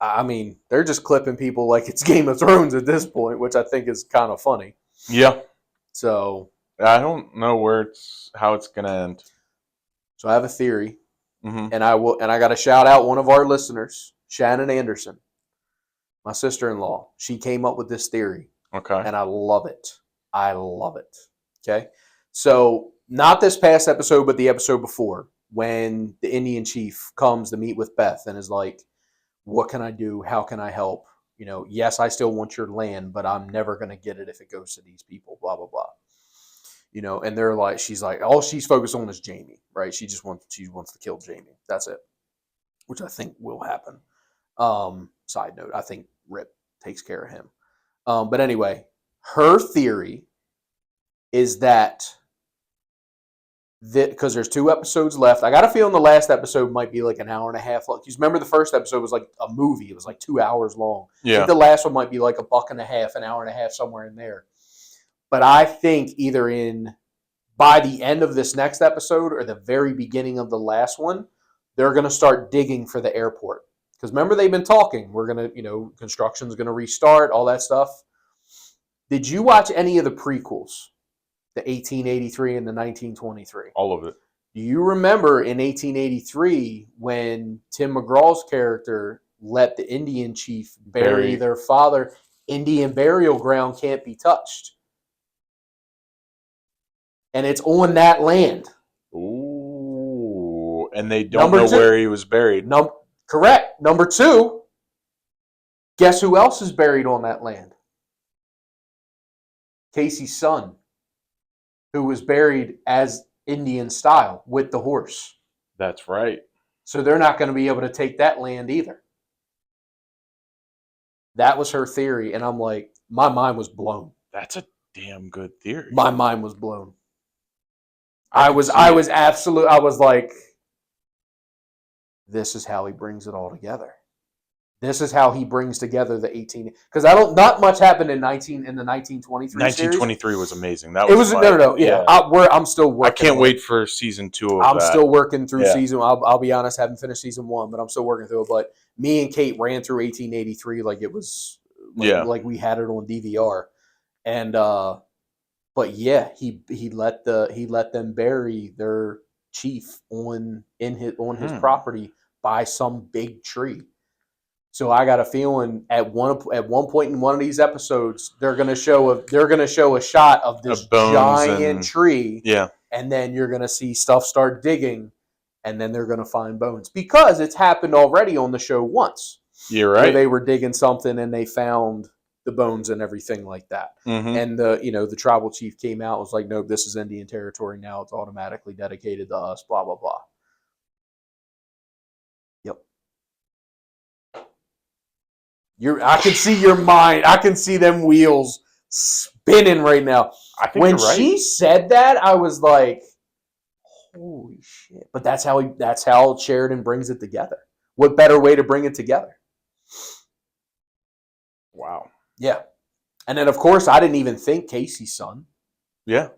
I mean, they're just clipping people like it's Game of Thrones at this point, which I think is kind of funny. Yeah. So I don't know how it's gonna end. So I have a theory, and I got to shout out one of our listeners, Shannon Anderson, my sister-in-law. She came up with this theory. Okay. And I love it. I love it. Okay. So not this past episode, but the episode before, when the Indian chief comes to meet with Beth and is like, what can I do? How can I help? You know, yes, I still want your land, but I'm never going to get it if it goes to these people, blah, blah, blah. You know, and they're like, she's like, all she's focused on is Jamie, right? She wants to kill Jamie. That's it. Which I think will happen. Side note, I think Rip takes care of him. But anyway, her theory is that because there's 2 episodes left. I got a feeling the last episode might be like an hour and a half long. Because remember the first episode was like a movie. It was like 2 hours long. I think the last one might be like $1.50, an hour and a half, somewhere in there. But I think either by the end of this next episode or the very beginning of the last one, they're going to start digging for the airport. Because remember, they've been talking. We're going to, construction's going to restart, all that stuff. Did you watch any of the prequels? The 1883 and the 1923? All of it. Do you remember in 1883 when Tim McGraw's character let the Indian chief bury their father? Indian burial ground can't be touched. And it's on that land. Ooh. And they don't know where he was buried. Correct. Number 2, guess who else is buried on that land? Casey's son, who was buried as Indian style with the horse. That's right. So they're not going to be able to take that land either. That was her theory. And I'm like, my mind was blown. That's a damn good theory. My mind was blown. I was like, this is how he brings it all together. This is how he brings together the 18. Because not much happened in the 1923 series. 1923 was amazing. No. Yeah. I'm still working. I can't wait for season 2 of that. I'm still working through season. I'll be honest, haven't finished season 1, but I'm still working through it. But me and Kate ran through 1883 like it was, like we had it on DVR, and but yeah, he let them bury their chief on his property by some big tree. So I got a feeling at one point in one of these episodes they're gonna show a shot of this giant tree. Yeah. And then you're gonna see stuff start digging, and then they're gonna find bones. Because it's happened already on the show once. You're right. Where they were digging something and they found the bones and everything like that. Mm-hmm. And the tribal chief came out and was like, nope, this is Indian territory now. It's automatically dedicated to us, blah, blah, blah. I can see your mind. I can see them wheels spinning right now. I think when you're right. she said that, I was like, "Holy shit!" But that's how Sheridan brings it together. What better way to bring it together? Wow. Yeah, and then of course I didn't even think Casey's son. Yeah.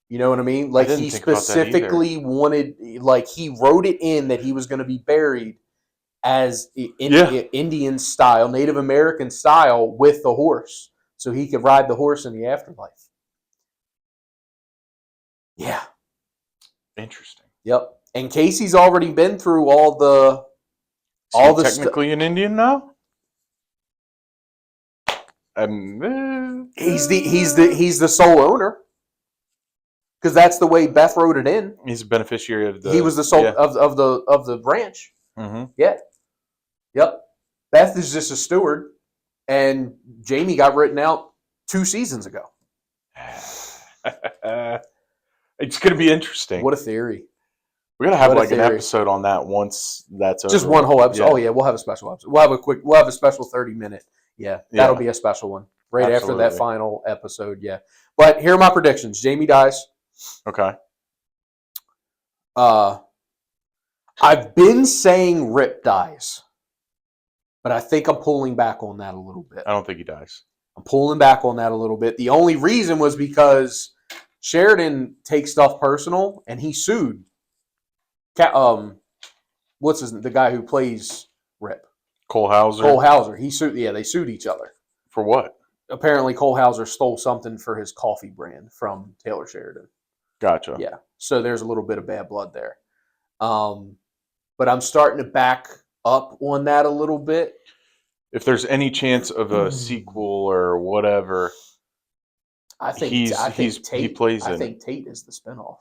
You know what I mean? Like he specifically wanted, like he wrote it in that he was going to be buried as Indian style, Native American style with the horse. So he could ride the horse in the afterlife. Yeah. Interesting. Yep. And Casey's already been through all the technically an Indian now? He's the sole owner. Because that's the way Beth wrote it in. He's a beneficiary of the. He was the sole of the ranch. Mm-hmm. Yeah. Yep. Beth is just a steward, and Jamie got written out 2 seasons ago. It's going to be interesting. What a theory. We're going to have an episode on that once that's over. Just one whole episode. Yeah. Oh, yeah. We'll have a special episode. We'll have a special 30-minute. Yeah. That'll be a special one. Right Absolutely. After that final episode. Yeah. But here are my predictions. Jamie dies. Okay. I've been saying Rip dies. But I think I'm pulling back on that a little bit. I don't think he dies. I'm pulling back on that a little bit. The only reason was because Sheridan takes stuff personal, and he sued. What's the guy who plays Rip? Cole Hauser. Cole Hauser. He sued. Yeah, they sued each other. For what? Apparently, Cole Hauser stole something for his coffee brand from Taylor Sheridan. Gotcha. Yeah. So there's a little bit of bad blood there. But I'm starting to back up on that a little bit. If there's any chance of a sequel or whatever, I think Tate, he plays I think Tate is the spinoff.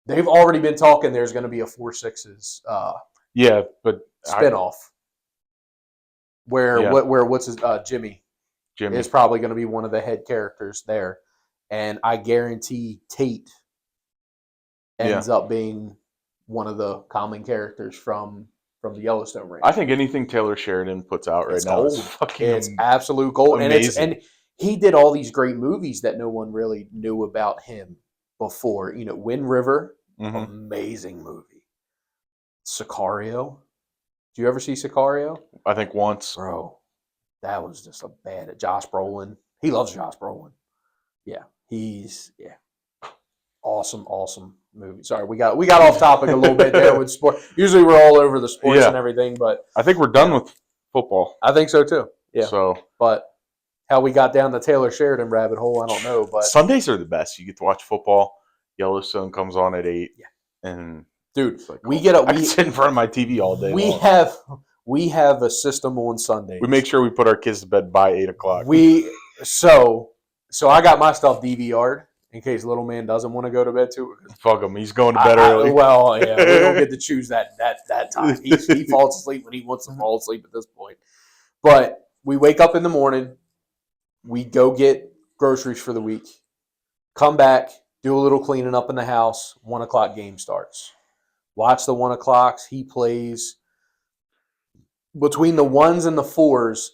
They've already been talking there's going to be a 4-6's but spinoff. What's his Jimmy is probably going to be one of the head characters there. And I guarantee Tate ends up being one of the common characters from the Yellowstone range. I think anything Taylor Sheridan puts out right now is fucking it's absolute gold. Amazing. And he did all these great movies that no one really knew about him before. Wind River, Mm-hmm. amazing movie. Sicario. Do you ever see Sicario? I think once. Bro, that was just a bad. Josh Brolin. He loves Josh Brolin. Yeah, he's awesome movie. Sorry, we got off topic a little bit there with sport. Usually we're all over the sports and everything, but I think we're done with football. I think so too. Yeah. So, but how we got down the Taylor Sheridan rabbit hole, I don't know. But Sundays are the best. You get to watch football. Yellowstone comes on at 8. Yeah. And dude, like, we sit in front of my TV all day. We have a system on Sundays. We make sure we put our kids to bed by 8 o'clock. So I got my stuff DVR'd in case little man doesn't want to go to bed too. Fuck him. He's going to bed early. Well, yeah, we don't get to choose that time. He falls asleep when he wants to fall asleep at this point. But we wake up in the morning. We go get groceries for the week. Come back, do a little cleaning up in the house. 1 o'clock game starts. Watch the 1 o'clocks. He plays. Between the 1s and the 4s,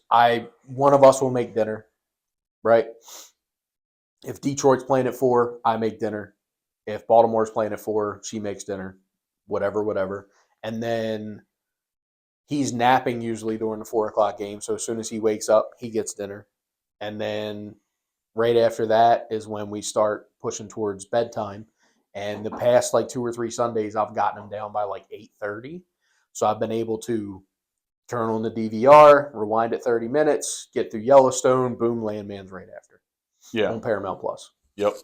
one of us will make dinner, right? If Detroit's playing at 4, I make dinner. If Baltimore's playing at 4, she makes dinner. Whatever. And then he's napping usually during the 4 o'clock game. So as soon as he wakes up, he gets dinner. And then right after that is when we start pushing towards bedtime. And the past 2 or 3 Sundays, I've gotten him down by 8:30. So I've been able to turn on the DVR, rewind it 30 minutes, get through Yellowstone, boom, Landman's right after. Yeah. On Paramount Plus. Yep.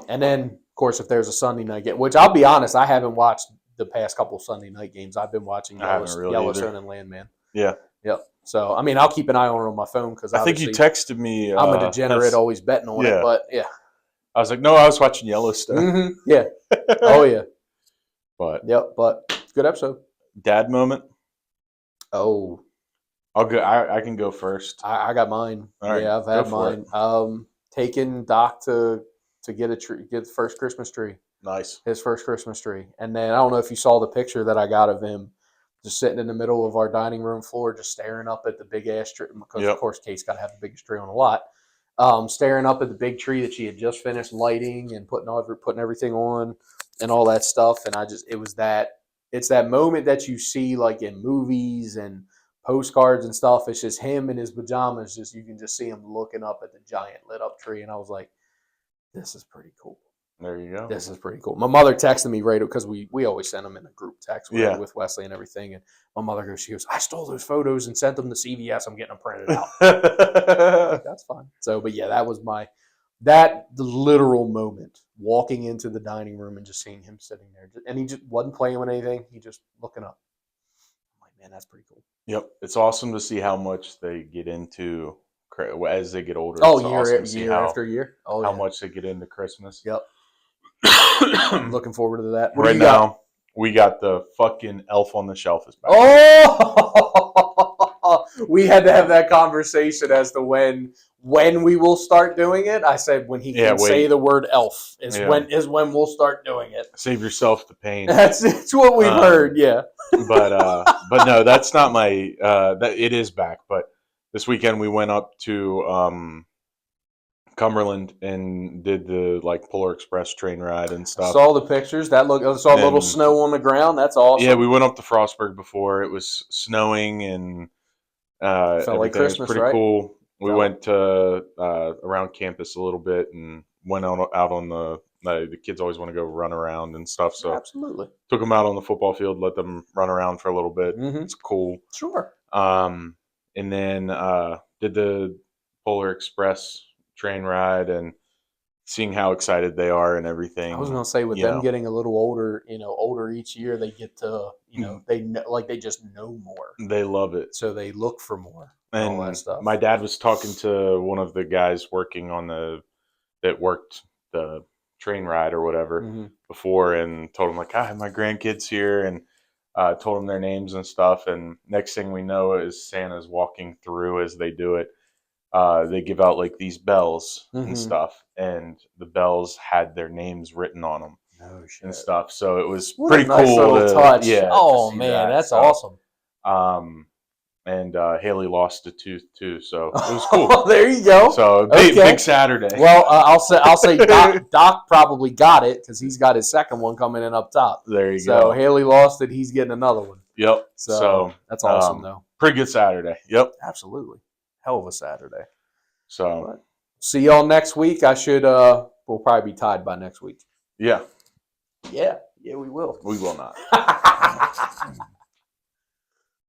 And then, of course, if there's a Sunday night game, which I'll be honest, I haven't watched the past couple Sunday night games. I've been watching Yellowstone and Landman. Yeah. Yep. So, I mean, I'll keep an eye on it on my phone because I think you texted me. I'm a degenerate, always betting on it, but yeah. I was like, no, I was watching Yellowstone. Mm-hmm. Yeah. Oh, yeah. But good episode. Dad moment. Oh, I'll go. I can go first. I got mine. All right, yeah, I've had mine. Taking Doc to get the first Christmas tree. Nice. His first Christmas tree, and then I don't know if you saw the picture that I got of him just sitting in the middle of our dining room floor, just staring up at the big ass tree. Because of course, Kate's got to have the biggest tree on the lot. Staring up at the big tree that she had just finished lighting and putting everything on and all that stuff, and it's that moment that you see in movies and postcards and stuff. It's just him in his pajamas. You can just see him looking up at the giant lit up tree. And I was like, this is pretty cool. There you go. This is pretty cool. My mother texted me right because we always send them in a group text with Wesley and everything. And my mother she goes, I stole those photos and sent them to CVS. I'm getting them printed out. Like, that's fine. So, but yeah, that was the literal moment, walking into the dining room and just seeing him sitting there. And he just wasn't playing with anything. He just looking up. I'm like, man, that's pretty cool. Yep. It's awesome to see how much they get into as they get older. Oh, year after year. Oh, how much they get into Christmas. Yep. I'm looking forward to that. Right now, we got the fucking Elf on the Shelf is back. Oh! We had to have that conversation as to when we will start doing it. I said when he can say the word elf is when we'll start doing it. Save yourself the pain. It's what we've heard, yeah. But no, that's not my it is back. But this weekend we went up to Cumberland and did the Polar Express train ride and stuff. I saw the pictures. I saw a little snow on the ground. That's awesome. Yeah, we went up to Frostburg before. It was snowing and felt like Christmas, was pretty cool. We went around campus a little bit and went out on the kids always want to go run around and stuff. So absolutely took them out on the football field, let them run around for a little bit. Mm-hmm. It's cool. Sure. And then did the Polar Express train ride and seeing how excited they are and everything. I was going to say, with them getting a little older, older each year, they get to, they know, they just know more. They love it. So they look for more and all that stuff. My dad was talking to one of the guys working that worked the train ride or whatever before, and told him I have my grandkids here, and told them their names and stuff. And next thing we know is Santa's walking through as they do it. They give out these bells and stuff, and the bells had their names written on them and stuff. So it was pretty nice cool. Little touch. Yeah. Oh man, that's awesome. and Haley lost a tooth too, so it was cool. There you go. So big Saturday. Well, I'll say Doc probably got it because he's got his second one coming in up top. There you go. So Haley lost it. He's getting another one. Yep. So that's awesome, though. Pretty good Saturday. Yep. Absolutely. Hell of a Saturday. So but see y'all next week. We'll probably be tied by next week. Yeah. Yeah. Yeah, we will. We will not.